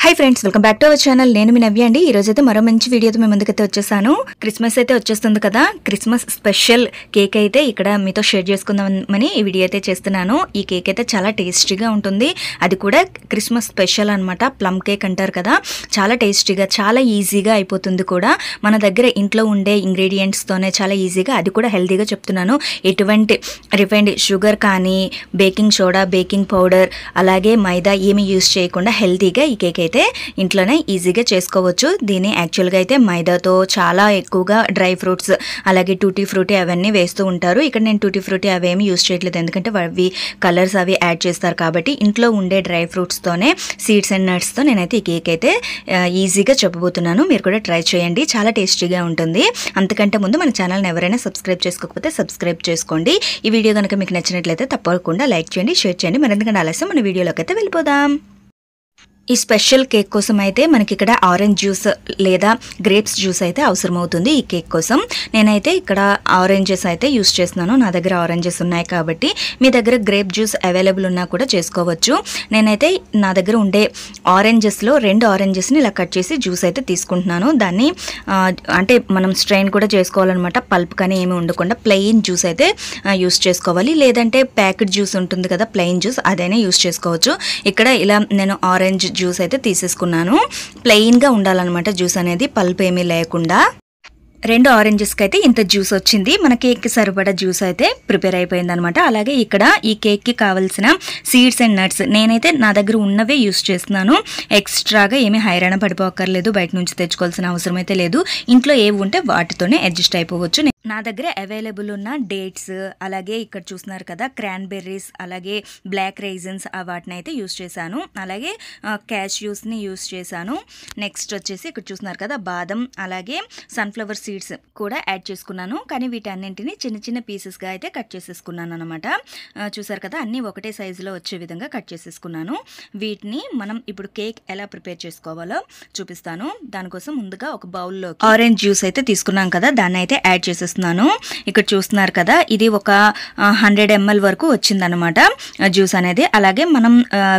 High friends welcome back to our channel నేను మీ నవ్య అండి। ఈ రోజు అయితే మరో మంచి వీడియోతో మీ ముందుకైతే వచ్చేసాను। క్రిస్మస్ అయితే వచ్చేస్తుంది కదా, క్రిస్మస్ స్పెషల్ కేక్ అయితే ఇక్కడ మీతో షేర్ చేసుకుందామని ఈ వీడియో అయితే చేస్తున్నాను। ఈ కేక్ అయితే చాలా టేస్టీగా ఉంటుంది, అది కూడా క్రిస్మస్ స్పెషల్ అన్నమాట। ప్లమ్ కేక్ అంటారు కదా, చాలా టేస్టీగా చాలా ఈజీగా అయిపోతుంది కూడా। మన దగ్గర ఇంట్లో ఉండే ఇంగ్రీడియంట్స్ తోనే చాలా ఈజీగా, అది కూడా హెల్తీగా చెప్తున్నాను। ఎటువంటి రిఫైన్డ్ షుగర్ కానీ బేకింగ్ సోడా, బేకింగ్ పౌడర్ అలాగే మైదా ఏమీ యూస్ చేయకుండా హెల్తీగా ఈ కేక్ అయితే ఇంట్లోనే ఈజీగా చేసుకోవచ్చు। దీని యాక్చువల్గా అయితే మైదాతో చాలా ఎక్కువగా డ్రై ఫ్రూట్స్ అలాగే టూటీ ఫ్రూటీ అవన్నీ వేస్తూ ఉంటారు। ఇక్కడ నేను టూటీ ఫ్రూటీ అవేమి యూస్ చేయట్లేదు, ఎందుకంటే అవి కలర్స్ అవి యాడ్ చేస్తారు కాబట్టి ఇంట్లో ఉండే డ్రై ఫ్రూట్స్తోనే సీడ్స్ అండ్ నట్స్తో నేనైతే ఈ కేక్ అయితే ఈజీగా చెప్పబోతున్నాను। మీరు కూడా ట్రై చేయండి, చాలా టేస్టీగా ఉంటుంది। అంతకంటే ముందు మన ఛానల్ని ఎవరైనా సబ్స్క్రైబ్ చేసుకోకపోతే సబ్స్క్రైబ్ చేసుకోండి। ఈ వీడియో కనుక మీకు నచ్చినట్లయితే తప్పకుండా లైక్ చేయండి, షేర్ చేయండి। మరింతకంటే ఆలస్యం మన వీడియోలోకి అయితే వెళ్ళిపోదాం। ఈ స్పెషల్ కేక్ కోసం అయితే మనకి ఇక్కడ ఆరెంజ్ జ్యూస్ లేదా గ్రేప్స్ జ్యూస్ అయితే అవసరం అవుతుంది। ఈ కేక్ కోసం నేనైతే ఇక్కడ ఆరెంజెస్ అయితే యూస్ చేస్తున్నాను, నా దగ్గర ఆరెంజెస్ ఉన్నాయి కాబట్టి మీ దగ్గర గ్రేప్ జ్యూస్ అవైలబుల్ ఉన్నా కూడా చేసుకోవచ్చు। నేనైతే నా దగ్గర ఉండే ఆరెంజెస్లో 2 ఆరెంజెస్ని ఇలా కట్ చేసి జ్యూస్ అయితే తీసుకుంటున్నాను। దాన్ని అంటే మనం స్ట్రెయిన్ కూడా చేసుకోవాలన్నమాట, పల్ప్ కానీ ఏమి ఉండకుండా ప్లెయిన్ జ్యూస్ అయితే యూస్ చేసుకోవాలి, లేదంటే ప్యాకెట్ జ్యూస్ ఉంటుంది కదా ప్లెయిన్ జ్యూస్, అదైనా యూస్ చేసుకోవచ్చు। ఇక్కడ ఇలా నేను ఆరెంజ్ జ్యూస్ అయితే తీసేసుకున్నాను, ప్లెయిన్ గా ఉండాలన్నమాట జ్యూస్ అనేది, పల్ప్ ఏమీ లేకుండా। 2 ఆరెంజెస్కి అయితే ఇంత జ్యూస్ వచ్చింది, మన కేక్కి సరిపడా జ్యూస్ అయితే ప్రిపేర్ అయిపోయింది అనమాట। అలాగే ఇక్కడ ఈ కేక్కి కావాల్సిన సీడ్స్ అండ్ నట్స్ నేనైతే నా దగ్గర ఉన్నవే యూస్ చేస్తున్నాను, ఎక్స్ట్రాగా ఏమీ హైరాణ పడిపోక్కర్లేదు, బయట నుంచి తెచ్చుకోవాల్సిన అవసరం అయితే లేదు। ఇంట్లో ఏవి ఉంటే వాటితోనే అడ్జస్ట్ అయిపోవచ్చు। నా దగ్గర అవైలబుల్ ఉన్న డేట్స్ అలాగే ఇక్కడ చూస్తున్నారు కదా క్రాన్బెర్రీస్ అలాగే బ్లాక్ రైజన్స్ వాటిని అయితే యూస్ చేశాను, అలాగే క్యాష్యూస్ని యూస్ చేశాను। నెక్స్ట్ వచ్చేసి ఇక్కడ చూస్తున్నారు కదా బాదం అలాగే సన్ఫ్లవర్ సీడ్స్ కూడా యాడ్ చేసుకున్నాను, కానీ వీటన్నింటినీ చిన్న చిన్న పీసెస్గా అయితే కట్ చేసేసుకున్నాను అనమాట। చూసారు కదా అన్నీ ఒకటే సైజులో వచ్చే విధంగా కట్ చేసేసుకున్నాను। వీటిని మనం ఇప్పుడు కేక్ ఎలా ప్రిపేర్ చేసుకోవాలో చూపిస్తాను। దానికోసం ముందుగా ఒక బౌల్లో ఆరెంజ్ జ్యూస్ అయితే తీసుకున్నాం కదా, దాన్ని అయితే యాడ్ చేసేస్తున్నాను। ఇక్కడ చూస్తున్నారు కదా ఇది ఒక 100 ml వరకు వచ్చిందనమాట జ్యూస్ అనేది। అలాగే మనం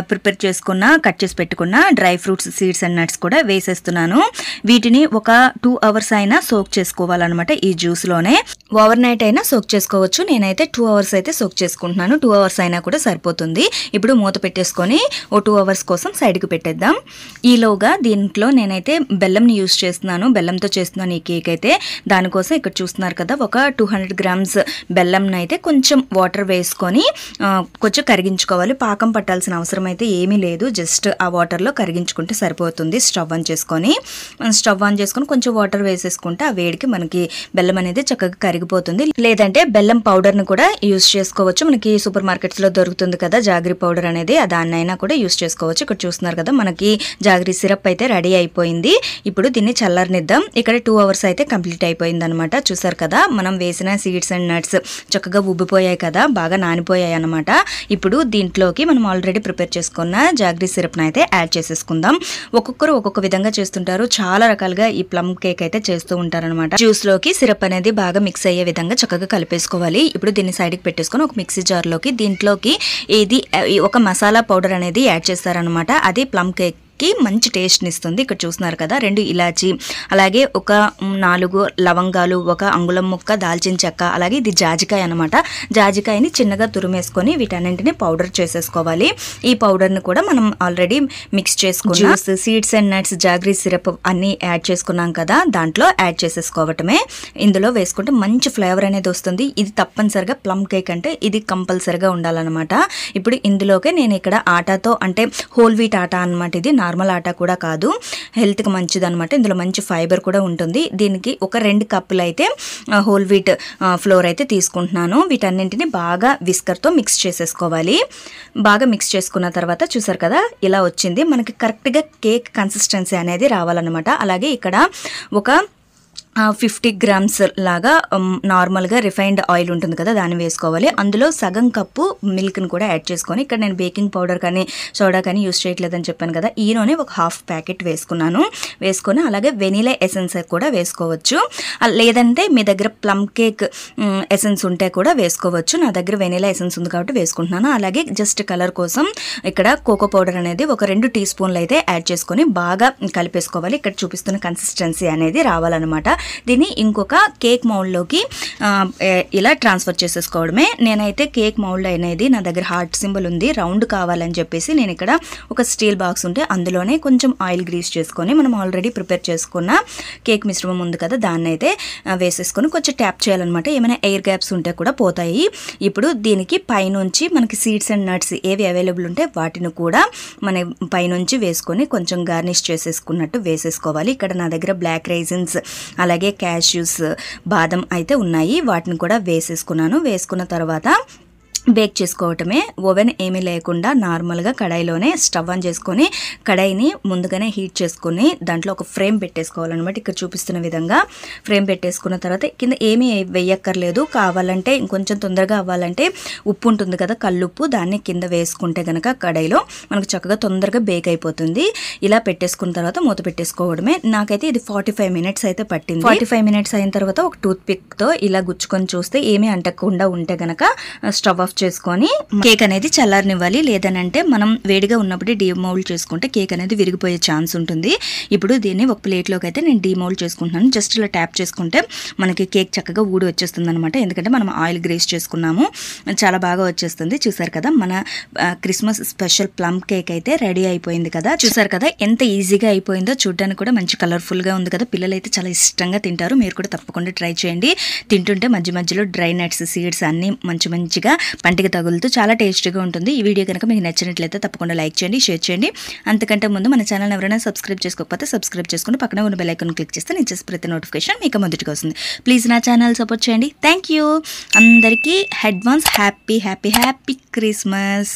ప్రిపేర్ చేసుకున్న కట్ చేసి పెట్టుకున్న dry fruits seeds and nuts కూడా వేసేస్తున్నాను। వీటిని ఒక 2 hours అయినా సోక్ చేసుకోవాలన్నమాట ఈ జ్యూస్ లోనే, ఓవర్ నైట్ అయినా సోక్ చేసుకోవచ్చు। నేనైతే 2 hours అయితే సోక్ చేసుకుంటున్నాను, 2 hours అయినా కూడా సరిపోతుంది। ఇప్పుడు మూత పెట్టేసుకొని ఓ 2 hours కోసం సైడ్కి పెట్టేద్దాం। ఈలోగా దీంట్లో నేనైతే బెల్లంని యూస్ చేస్తున్నాను, బెల్లంతో చేస్తున్నాను ఈ కేక్ అయితే। దానికోసం ఇక్కడ చూస్తున్నారు కదా ఒక 200 grams బెల్లంని అయితే కొంచెం వాటర్ వేసుకొని కొంచెం కరిగించుకోవాలి, పాకం పట్టాల్సిన అవసరం అయితే ఏమీ లేదు, జస్ట్ ఆ వాటర్లో కరిగించుకుంటే సరిపోతుంది। స్టవ్ ఆన్ చేసుకొని కొంచెం వాటర్ వేసేసుకుంటే ఆ వేడికి మనకి బెల్లం అనేది చక్కగా కరిగిపోతుంది। లేదంటే బెల్లం పౌడర్ని కూడా యూస్ చేసుకోవచ్చు, మనకి సూపర్ మార్కెట్స్లో దొరుకుతుంది కదా జాగరీ పౌడర్ అనేది, దాన్నైనా కూడా యూస్ చేసుకోవచ్చు। ఇక్కడ చూస్తున్నారు కదా మనకి జాగరీ సిరప్ అయితే రెడీ అయిపోయింది। ఇప్పుడు దీన్ని చల్లారనిద్దాం। ఇక్కడ 2 hours అయితే కంప్లీట్ అయిపోయింది అనమాట। చూసారు కదా మనం వేసిన సీడ్స్ అండ్ నట్స్ చక్కగా ఉబ్బిపోయాయి కదా, బాగా నానిపోయాయి అనమాట। ఇప్పుడు దీంట్లోకి మనం ఆల్రెడీ ప్రిపేర్ చేసుకున్న జాగరీ సిరప్ని అయితే యాడ్ చేసేసుకుందాం। ఒక్కొక్కరు ఒక్కొక్క విధంగా చేస్తుంటారు, చాలా రకాలుగా ఈ ప్లమ్ కేక్ అయితే చేస్తూ ఉంటారనమాట। జ్యూస్ లోకి సిరప్ అనేది బాగా మిక్స్ అయ్యే విధంగా చక్కగా కలిపేసుకోవాలి। ఇప్పుడు దీన్ని సైడ్కి పెట్టేసుకొని ఒక మిక్సీ జార్లోకి దీంట్లోకి ఒక మసాలా పౌడర్ అనేది యాడ్ చేస్తారనమాట, అది ప్లమ్ కేక్ మంచి టేస్ట్ని ఇస్తుంది। ఇక్కడ చూస్తున్నారు కదా 2 ఇలాచి అలాగే ఒక 4 లవంగాలు, ఒక అంగుళం ముక్క దాల్చిన చెక్క, అలాగే ఇది జాజికాయ అనమాట। జాజికాయని చిన్నగా తురిమేసుకొని వీటన్నింటినీ పౌడర్ చేసేసుకోవాలి। ఈ పౌడర్ని కూడా మనం ఆల్రెడీ మిక్స్ చేసుకున్న juice seeds and nuts jaggery syrup అన్ని యాడ్ చేసుకున్నాం కదా, దాంట్లో యాడ్ చేసేసుకోవటమే। ఇందులో వేసుకుంటే మంచి ఫ్లేవర్ అనేది వస్తుంది, ఇది తప్పనిసరిగా ప్లమ్ కేక్ అంటే ఇది కంపల్సరిగా ఉండాలన్నమాట। ఇప్పుడు ఇందులోకి నేను ఇక్కడ ఆటాతో అంటే హోల్ వీట్ ఆటా అనమాట, ఇది నార్మల్ ఆటా కూడా కాదు, హెల్త్కి మంచిది అనమాట, ఇందులో మంచి ఫైబర్ కూడా ఉంటుంది। దీనికి ఒక 2 కప్పులు అయితే హోల్ వీట్ ఫ్లోర్ అయితే తీసుకుంటున్నాను। వీటన్నింటిని బాగా విస్కర్తో మిక్స్ చేసేసుకోవాలి। బాగా మిక్స్ చేసుకున్న తర్వాత చూసారు కదా ఇలా వచ్చింది, మనకి కరెక్ట్గా కేక్ కన్సిస్టెన్సీ అనేది రావాలన్నమాట। అలాగే ఇక్కడ ఒక 50 గ్రామ్స్ లాగా నార్మల్గా రిఫైన్డ్ ఆయిల్ ఉంటుంది కదా, దాన్ని వేసుకోవాలి. అందులో సగం కప్పు మిల్క్ని కూడా యాడ్ చేసుకొని, ఇక్కడ నేను బేకింగ్ పౌడర్ కానీ సోడా కానీ యూస్ చేయట్లేదని చెప్పాను కదా, ఈ నూనె ఒక హాఫ్ ప్యాకెట్ వేసుకున్నాను. వేసుకొని అలాగే వెనీలా ఎసెన్స్ కూడా వేసుకోవచ్చు, లేదంటే మీ దగ్గర ప్లమ్ కేక్ ఎసెన్స్ ఉంటే కూడా వేసుకోవచ్చు. నా దగ్గర వెనీలా ఎసెన్స్ ఉంది కాబట్టి వేసుకుంటున్నాను. అలాగే జస్ట్ కలర్ కోసం ఇక్కడ కోకో పౌడర్ అనేది ఒక 2 టీ స్పూన్లు అయితే యాడ్ చేసుకొని బాగా కలిపేసుకోవాలి. ఇక్కడ చూపిస్తున్న కన్సిస్టెన్సీ అనేది రావాలన్నమాట. దీన్ని ఇంకొక కేక్ మౌల్డ్లోకి ఇలా ట్రాన్స్ఫర్ చేసేసుకోవడమే. నేనైతే కేక్ మౌల్డ్ అనేది నా దగ్గర హార్ట్ సింబల్ ఉంది, రౌండ్ కావాలని చెప్పేసి నేను ఇక్కడ ఒక స్టీల్ బాక్స్ ఉంటే అందులోనే కొంచెం ఆయిల్ గ్రీస్ చేసుకొని మనం ఆల్రెడీ ప్రిపేర్ చేసుకున్న కేక్ మిశ్రమం ఉంది కదా, దాన్ని అయితే వేసేసుకొని కొంచెం ట్యాప్ చేయాలన్నమాట. ఏమైనా ఎయిర్ గ్యాప్స్ ఉంటే కూడా పోతాయి. ఇప్పుడు దీనికి పైనుంచి మనకి సీడ్స్ అండ్ నట్స్ ఏవి అవైలబుల్ ఉంటే వాటిని కూడా మన పైనుంచి వేసుకొని కొంచెం గార్నిష్ చేసేసుకున్నట్టు వేసేసుకోవాలి. ఇక్కడ నా దగ్గర బ్లాక్ రైజిన్స్ అలాగే క్యాష్యూస్ బాదం అయితే ఉన్నాయి, వాటిని కూడా వేసేసుకున్నాను. వేసుకున్న తర్వాత బేక్ చేసుకోవటమే. ఓవెన్ ఏమీ లేకుండా నార్మల్గా కడాయిలోనే స్టవ్ ఆన్ చేసుకొని కడాయిని ముందుగానే హీట్ చేసుకొని దాంట్లో ఒక ఫ్రేమ్ పెట్టేసుకోవాలన్నమాట. ఇక్కడ చూపిస్తున్న విధంగా ఫ్రేమ్ పెట్టేసుకున్న తర్వాత కింద ఏమీ వేయక్కర్లేదు. కావాలంటే ఇంకొంచెం తొందరగా అవ్వాలంటే ఉప్పు ఉంటుంది కదా, కల్లుప్పు, దాన్ని కింద వేసుకుంటే కనుక కడాయిలో మనకు చక్కగా తొందరగా బేక్ అయిపోతుంది. ఇలా పెట్టేసుకున్న తర్వాత మూత పెట్టేసుకోవడమే. నాకైతే ఇది 45 మినిట్స్ అయితే పట్టింది. 45 మినిట్స్ అయిన తర్వాత ఒక టూత్ పిక్తో ఇలా గుచ్చుకొని చూస్తే ఏమీ అంటకుండా ఉంటే కనుక స్టవ్ ఆఫ్ చేసుకొని కేక్ అనేది చల్లారనివ్వాలి. లేదనంటే మనం వేడిగా ఉన్నప్పుడే డీమౌల్డ్ చేసుకుంటే కేక్ అనేది విరిగిపోయే ఛాన్స్ ఉంటుంది. ఇప్పుడు దీన్ని ఒక ప్లేట్లోకి అయితే నేను డీమౌల్డ్ చేసుకుంటున్నాను. జస్ట్ ఇలా ట్యాప్ చేసుకుంటే మనకి కేక్ చక్కగా ఊడి వచ్చేస్తుంది అనమాట. ఎందుకంటే మనం ఆయిల్ గ్రేస్ చేసుకున్నాము, చాలా బాగా వచ్చేస్తుంది. చూసారు కదా, మన క్రిస్మస్ స్పెషల్ ప్లమ్ కేక్ అయితే రెడీ అయిపోయింది కదా. చూసారు కదా ఎంత ఈజీగా అయిపోయిందో. చూడడానికి కూడా మంచి కలర్ఫుల్గా ఉంది కదా. పిల్లలు అయితే చాలా ఇష్టంగా తింటారు. మీరు కూడా తప్పకుండా ట్రై చేయండి. తింటుంటే మధ్య మధ్యలో డ్రై నట్స్ సీడ్స్ అన్నీ మంచిగా పంటికి తగులుతూ చాలా టేస్టీగా ఉంటుంది. ఈ వీడియో కనుక మీకు నచ్చినట్లయితే తప్పకుండా లైక్ చేయండి, షేర్ చేయండి. అంతకంటే ముందు మన ఛానల్ ఎవరైనా సబ్స్క్రైబ్ చేసుకోకపోతే సబ్స్క్రైబ్ చేసుకుని పక్కన ఉన్న బెల్ ఐకాన్ క్లిక్ చేస్తే నేను చేసే ప్రతి నోటిఫికేషన్ మీకు మొదటిగా వస్తుంది. ప్లీజ్ నా ఛానల్ సపోర్ట్ చేయండి. Thank you. అందరికీ advance happy happy happy Christmas.